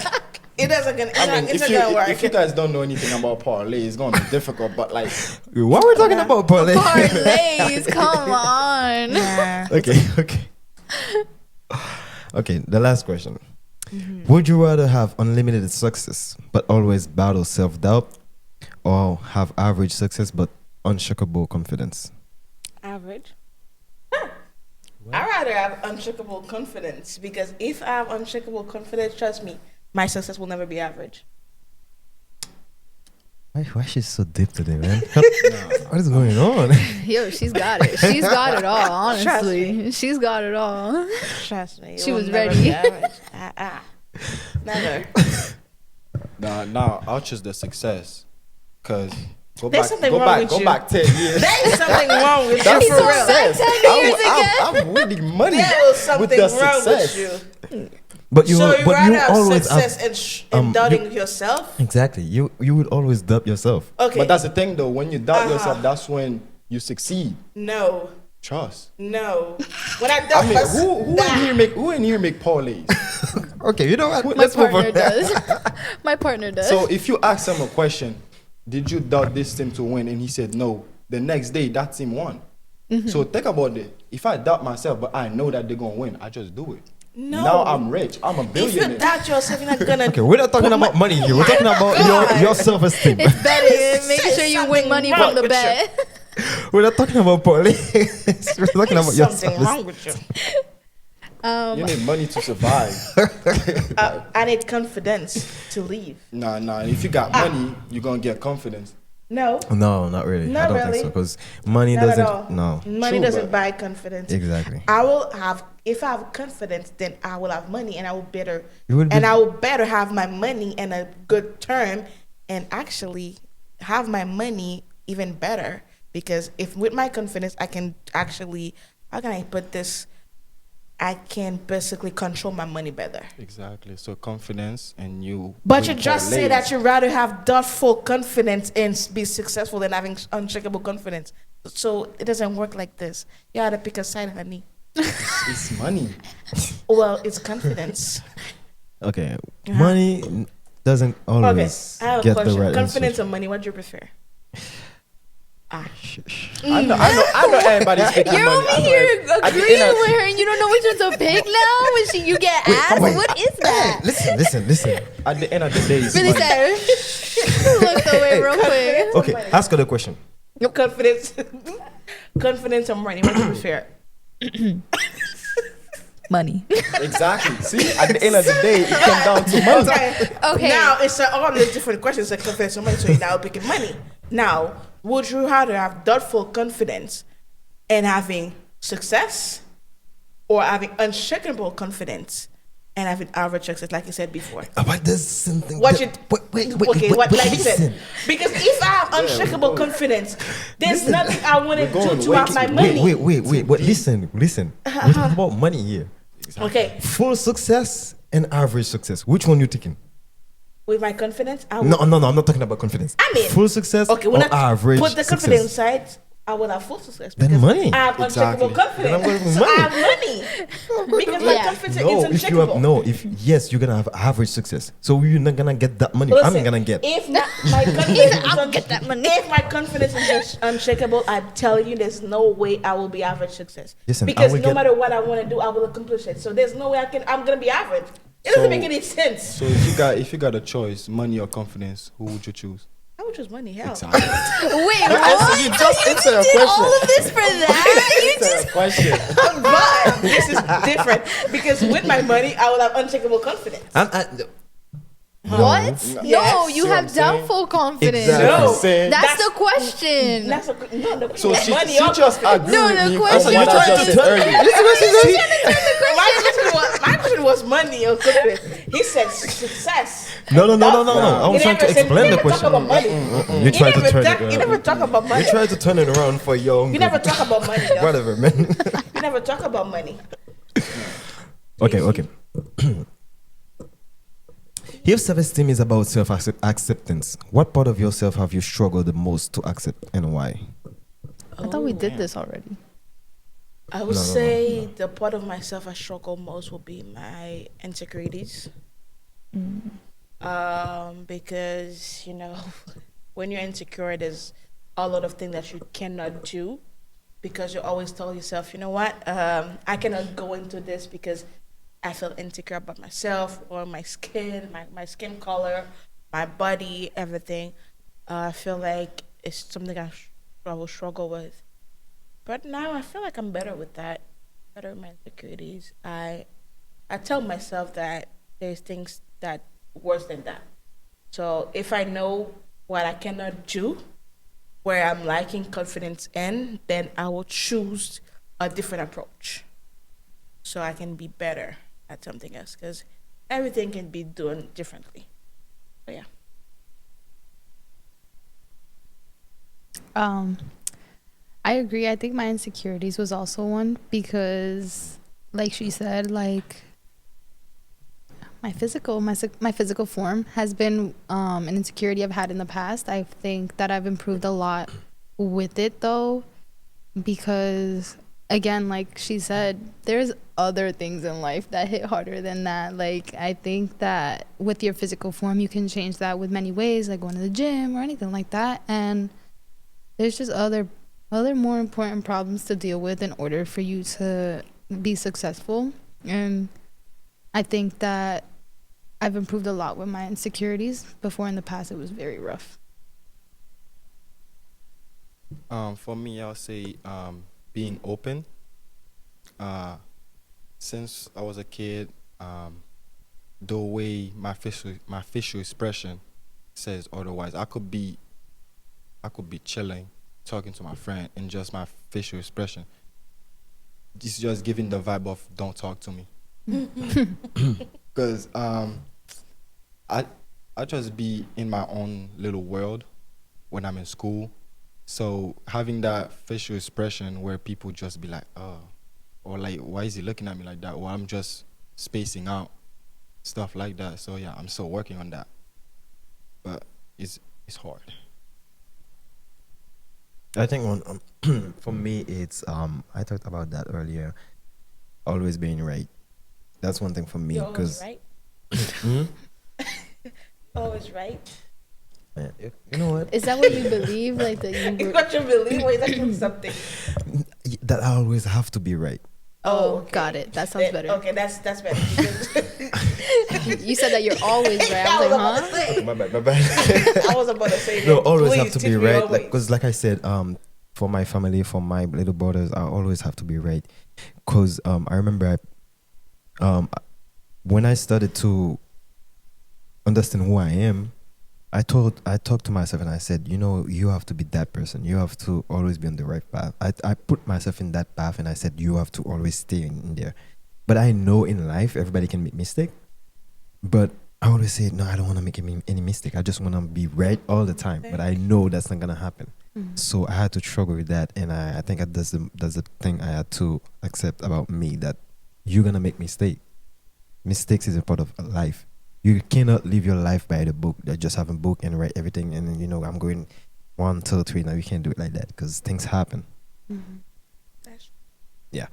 It doesn't gonna. It's not gonna work. if you guys don't know anything about parlay, it's gonna be difficult. But like, what we're talking about, parlay? Parlays, come on. Nah. Okay. Okay, the last question. Would you rather have unlimited success but always battle self-doubt, or have average success but unshakable confidence? Average. I'd rather have unshakable confidence because if I have unshakable confidence, trust me, my success will never be average. Why she's so deep today, man? What is going on? Yo, she's got it. She's got it all, Trust honestly. She's got it all. Trust me. it She will was never ready. be average. Never. nah, I'll choose the success, cause There's something wrong with go you. back 10 years. There is something wrong with you. That's He's For so real. back 10 years again. I'm winning money There was with something the wrong success. with you. But you, So you but rather you have always success have, and doubting yourself? exactly. You would always doubt yourself. Okay. But that's the thing, though. When you doubt Uh-huh. yourself, that's when you succeed. No. Trust. No. When I doubt I mean, myself, who in here make parlays? Okay, you know what? My Let's move partner on. does. My partner does. So if you ask him a question, did you doubt this team to win? And he said no. The next day, that team won. So think about it. If I doubt myself, but I know that they're gonna win, I just do it. No. Now I'm rich. I'm a if billionaire. you doubt yourself, you're not gonna. Okay, we're not talking about money here. We're talking about your self-esteem. it's betting, making There's sure you something win money wrong from the with you. bet. We're not talking about parlay. We're talking about There's your something self-esteem. wrong with you. You need money to survive. I need confidence to leave. Nah. If you got money, you're gonna get confidence. No, No, not really. I not don't think really. so because money Not at all. doesn't. No, Money True, doesn't but- buy confidence. exactly. I will have, if I have confidence, then I will have money, and I will better, You will be- and I will better have my money in a good term, and actually have my money even better, because if with my confidence I can actually, how can I put this? I can basically control my money better. Exactly. So confidence and you. But will you just say correlate. that you'd rather have doubtful confidence and be successful than having unshakable confidence. So it doesn't work like this. You gotta pick a side, honey. It's money. Well, it's confidence. Okay, Uh-huh. money doesn't Okay, always I have a get the question. right Confidence answer. or money? What do you prefer? I know everybody's picking You're money. over I know here at the agreeing end of- with her, and you don't know which one to pick now. When you get asked, wait. what is that? Listen. At the end of the day, it's Really money. said, looked away real quick. Okay, ask her the question. Confidence. Confidence or money? What do you prefer? Money. Exactly. See, at the end of the day, it came down to money. Okay. Okay. Now it's all these different questions. Like confidence or money. So you're now picking money. Now, would you rather have doubtful confidence and having success, or having unshakable confidence and having average success, like you said before? But there's something. What you wait, okay? What like you listen. said? Because if I have unshakable confidence, there's nothing I want to We're going do to way have too- my money. Wait. But listen. We're talking about money here. Okay, Full success and average success. Which one you taking? with my confidence, I would. No. I'm not talking about confidence. I mean, full success Okay, or when I average put the success. confidence side, I will have full success. Then because money. I have unshakable Exactly. Then I'm confidence. going with So money. I have money because my Yeah. confidence is No, if you unshakable. have yes, you're gonna have average success. So you're not gonna get that money. I'm Listen, gonna get. If not, my confidence is I'll get that money. If my confidence is unshakable, I'm telling you, there's no way I will be average success. Listen, I because will no get- matter what I want to do, I will accomplish it. So there's no way I'm gonna be average. It doesn't So- make any sense. So if you got a choice, money or confidence, who would you choose? I would choose money. Hell. Exactly. Wait, You what? just answered a Did question. all of this for that? You Answer just a question. But this is different because with my money, I will have unshakable confidence. what? Yes. No, you See what have I'm saying? doubtful confidence. Exactly. No. Saying- That's the question. That's a, no, the So question she, is money she or just confidence. agreed No, with the me question- on You're what I trying just to said earlier. My question was money or confidence. He said success. No. I was He trying to never said- explain he the never talk question. about money. You tried to turn You it never around. talk about money. You tried to turn it around for your own You good. never talk about money. Though. Whatever, man. You never talk about money. Okay. If self-esteem is about self-acceptance, what part of yourself have you struggled the most to accept and why? I thought we did this already. I would No. say the part of myself I struggle most will be my insecurities. Because when you're insecure, there's a lot of things that you cannot do because you always tell yourself, you know what, I cannot go into this because I feel insecure about myself or my skin, my skin color, my body, everything. I feel like it's something I will struggle with. But now I feel like I'm better with that, better with my insecurities. I tell myself that there's things that worse than that. So if I know what I cannot do, where I'm lacking confidence in, then I will choose a different approach so I can be better at something else because everything can be done differently. So yeah. I agree. I think my insecurities was also one because, like she said, like my physical form has been an insecurity I've had in the past. I think that I've improved a lot with it though, because again, like she said, there's other things in life that hit harder than that. Like I think that with your physical form, you can change that with many ways, like going to the gym or anything like that. And there's just other more important problems to deal with in order for you to be successful. And I think that I've improved a lot with my insecurities. Before in the past, it was very rough. For me, I'll say being open, Since I was a kid, the way my facial expression says otherwise. I could be chilling, talking to my friend, and just my facial expression. It's just giving the vibe of don't talk to me. Cause I I just be in my own little world when I'm in school. So having that facial expression where people just be like, oh, or like, why is he looking at me like that? Or I'm just spacing out, stuff like that. So yeah, I'm still working on that, but it's hard. I think for me, it's I talked about that earlier. Always being right. That's one thing for me You're always because right. Hmm? Always right. You know what? Is that what you believe? Like that you It's were, what you believe, or is that something? That I always have to be right. oh, okay. got it. That sounds better. Okay, that's better. You said that you're always right. I was like, huh? say. My bad, my bad. I was about to say that. No, always Please have to teach be me right. always. Because, like I said, for my family, for my little brothers, I always have to be right. Because I remember, when I started to understand who I am, I talked to myself and I said, you have to be that person. You have to always be on the right path. I put myself in that path and I said, you have to always stay in there. But I know in life everybody can make mistake. But I always say, no, I don't want to make any mistake. I just want to be right all the time. But I know that's not gonna happen. So I had to struggle with that, and I think that's the thing I had to accept about me, that you're gonna make mistake. Mistakes is a part of life. You cannot live your life by the book. That just have a book and write everything, and then, I'm going 1, 2, 3. Now you can't do it like that because things happen. That's- Yeah.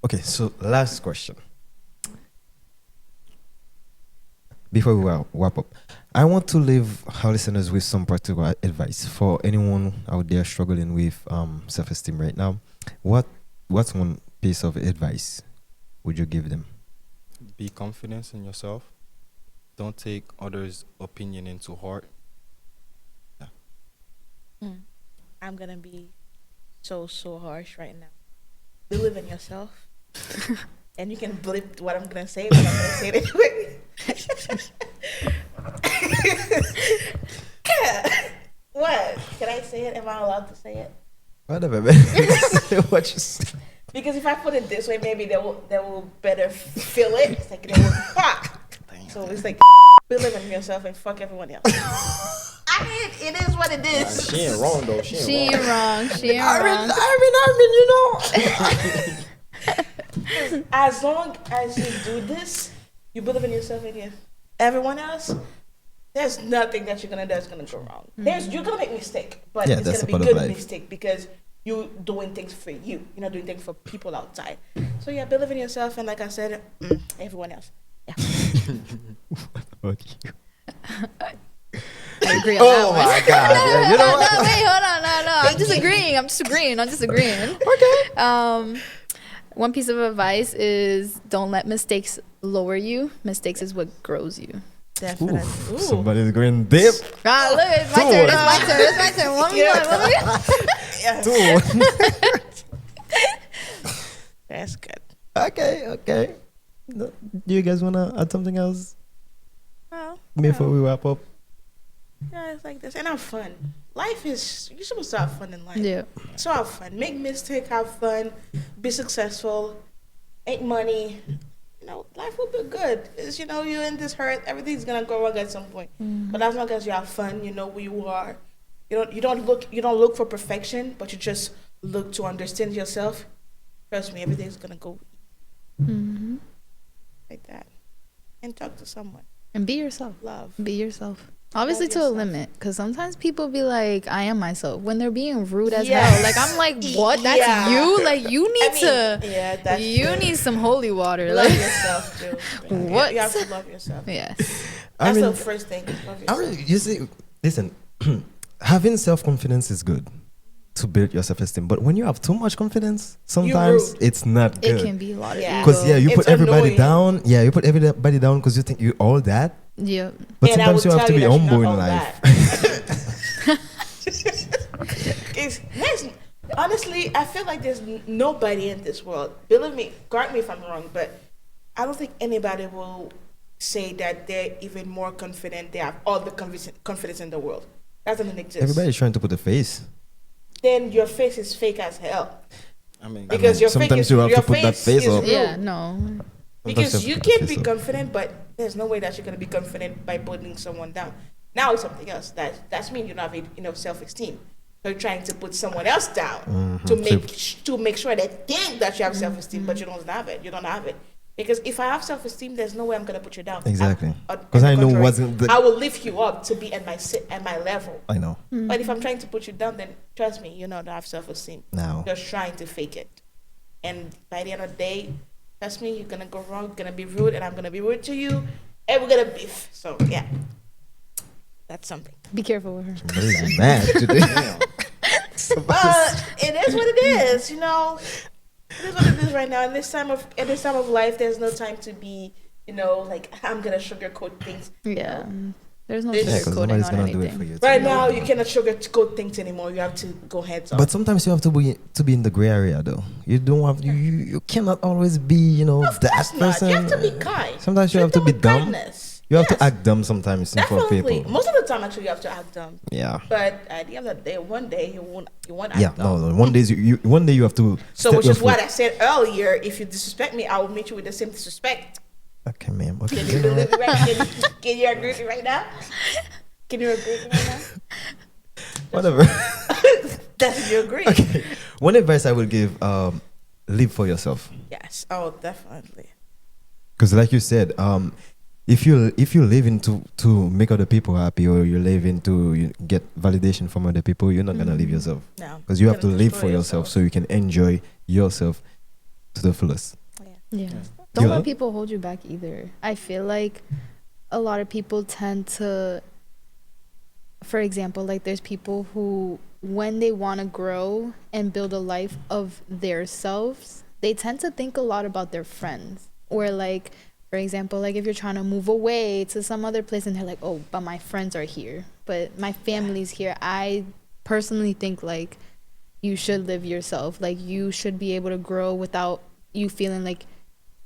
Okay. So last question. Before we wrap up, I want to leave our listeners with some practical advice for anyone out there struggling with self-esteem right now. What's one piece of advice would you give them? Be confident in yourself. Don't take others' opinion into heart. I'm gonna be so harsh right now. Believe in yourself, and you can blip what I'm gonna say, but I'm gonna say it anyway. What? Can I say it? Am I allowed to say it? Whatever, man. What you say? Because if I put it this way, maybe they will better feel it. It's like they will fuck. So it's like believe in yourself and fuck everyone else. I mean, it is what it is. She ain't wrong though. She ain't wrong. She ain't wrong. As long as you do this, you believe in yourself and everyone else. There's nothing that you're gonna do that's gonna go wrong. You're gonna make mistake, but Yeah, it's that's gonna a be part of good life. mistake because you're doing things for you. You're not doing things for people outside. So yeah, believe in yourself and like I said, everyone else. Yeah. What about you? I agree on that Oh one. my God! Yeah, you know what? No, wait, hold on. No. I'm disagreeing. Okay. One piece of advice is don't let mistakes lower you. Mistakes is what grows you. Definitely. Ooh. Somebody's going deep. Ah, look, it's my turn. It's my turn. One more. That's good. Okay. No, do you guys wanna add something else Well, before we wrap up? yeah, it's like this, and have fun. Life is you're supposed to have fun in life. Yeah. So have fun. Make mistake. Have fun. Be successful. Make money. Life will be good. It's, you're in this hurt. Everything's gonna go wrong at some point. But as long as you have fun, you know who you are. You don't look for perfection, but you just look to understand yourself. Trust me, everything's gonna go like that. And talk to someone. And be yourself. Love. Be yourself. Obviously, Love to a yourself. limit, because sometimes people be like, "I am myself" when they're being rude as Yeah. hell. Like I'm like, "What? That's Yeah. you? Like you need to, Yeah, that's you true. need some holy water." Love Like yourself too. What? You have to love yourself. yes, That's the first thing. Love yourself. You see, listen, having self-confidence is good to build your self-esteem, but when you have too much confidence, sometimes rude. it's not good. it can be a lot of Yeah. ego. Because you It's put everybody annoying. down. Yeah, you put everybody down because you think you're all that. Yeah. But And I sometimes will you have to tell be that you're humble not in all life. that. Honestly, I feel like there's nobody in this world. Believe me, correct me if I'm wrong, but I don't think anybody will say that they're even more confident. They have all the confidence in the world. That doesn't exist. Everybody's trying to put a face. Then your face is fake as hell. I mean, Because your sometimes face you have your to put that face is up. real. Yeah, no. Because Sometimes you have to put can the be face up. confident, but there's no way that you're gonna be confident by putting someone down. Now it's something else. That's mean you don't have self-esteem. So you're trying to put someone else down to make sure they think that you have self-esteem, but you don't have it. You don't have it. Because if I have self-esteem, there's no way I'm gonna put you down. Exactly. On Because the I know contrary, wasn't the. I will lift you up to be at my level. I know. But if I'm trying to put you down, then trust me, you don't have self-esteem. Now. Just trying to fake it. And by the end of the day, trust me, you're gonna go wrong, you're gonna be rude, and I'm gonna be rude to you, and we're gonna beef. So yeah, that's something. Be careful with her. Somebody's mad today. But it is what it is, you know. It is what it is right now. In this time of life, there's no time to be, like I'm gonna sugarcoat things. Yeah. There's no Yeah, 'cause sugarcoating nobody's on gonna do it anything. for you. Right now, you cannot sugarcoat things anymore. You have to go heads on. But sometimes you have to be in the gray area though. You don't have you cannot always be of that course not. person. You have to be kind. Sometimes you have to Treat be them with dumb. kindness. You have Yes, to act dumb sometimes in front of definitely. people. Most of the time, actually, you have to act dumb. Yeah. But at the end of the day, one day you won't act Yeah. dumb. No. One day one day you have to. So, step which your is what foot. I said earlier. If you disrespect me, I will meet you with the same disrespect. Okay, ma'am. Okay. Can you believe me right? Can you agree with me right now? Can you agree with me right now? Whatever. Does you agree? Okay. One advice I would give: live for yourself. Yes. Oh, definitely. Because, like you said, if you live into to make other people happy, or you live into you get validation from other people, you're not gonna live yourself. No. Because you have to Gonna live destroy for yourself so you can enjoy yourself to the fullest. Yeah. Yeah. Don't Yeah. let people hold you back either. I feel like a lot of people tend to, for example, like there's people who, when they want to grow and build a life of their selves, they tend to think a lot about their friends. Or like, for example, like if you're trying to move away to some other place and they're like, oh, but my friends are here, but my family's here. I personally think like you should live yourself. Like you should be able to grow without you feeling like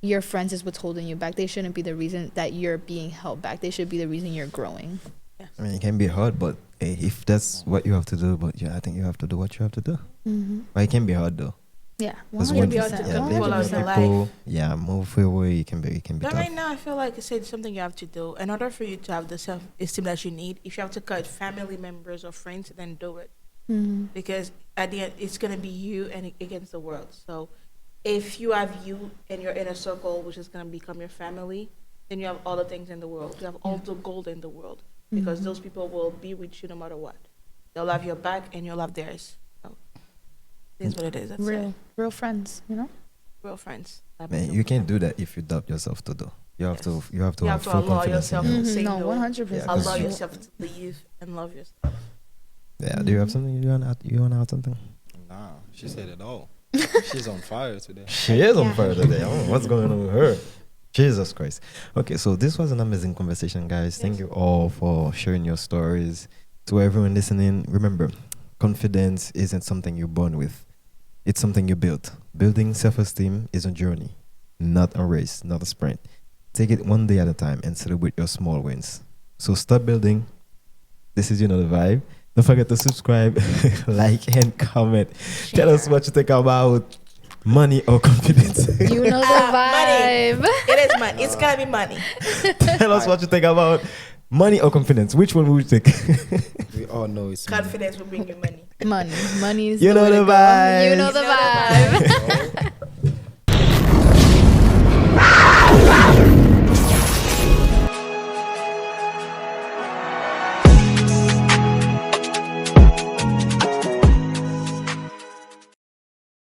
your friends is what's holding you back. They shouldn't be the reason that you're being held back. They should be the reason you're growing. I mean, it can be hard, but hey, if that's what you have to do, but yeah, I think you have to do what you have to do. Mm-hmm. But it can be hard though. Yeah, Because 100%. Can be hard to yeah, control living out with your people, life. yeah, move away, it can be But tough. right now, I feel like it's something you have to do. In order for you to have the self-esteem that you need, if you have to cut family members or friends, then do it. Mm-hmm. Because at the end, it's going to be you and against the world. So if you have you in your inner circle, which is going to become your family, then you have all the things in the world. You have all the gold in the world. Because those people will be with you no matter what. They'll have your back and you'll have theirs. So it is what it is. That's it. Real friends, you know? Real friends. Man, you can't do that if you doubt yourself to do. You have to You have have to full allow confidence in yourself you. to say No, no. 100%. Yeah, Allow 'cause- yourself to leave and love yourself. Yeah, do you have something you want to add something? Nah, she said it all. She's on fire today. She is on Yeah. fire today. Oh, what's going on with her? Jesus Christ. Okay, so this was an amazing conversation, guys. Thank you all for sharing your stories. To everyone listening, remember, confidence isn't something you're born with. It's something you build. Building self-esteem is a journey, not a race, not a sprint. Take it one day at a time and celebrate your small wins. So start building. This is the vibe. Don't forget to subscribe, like, and comment. Tell us what you think about money or confidence. You know the Money. vibe. It is money. It's gotta be money. Tell us what you think about money or confidence. Which one would you think? We all know it's me. Confidence will bring you money. Money. Money is You the know way the to go. vibes. You know the You know the vibe. Oh,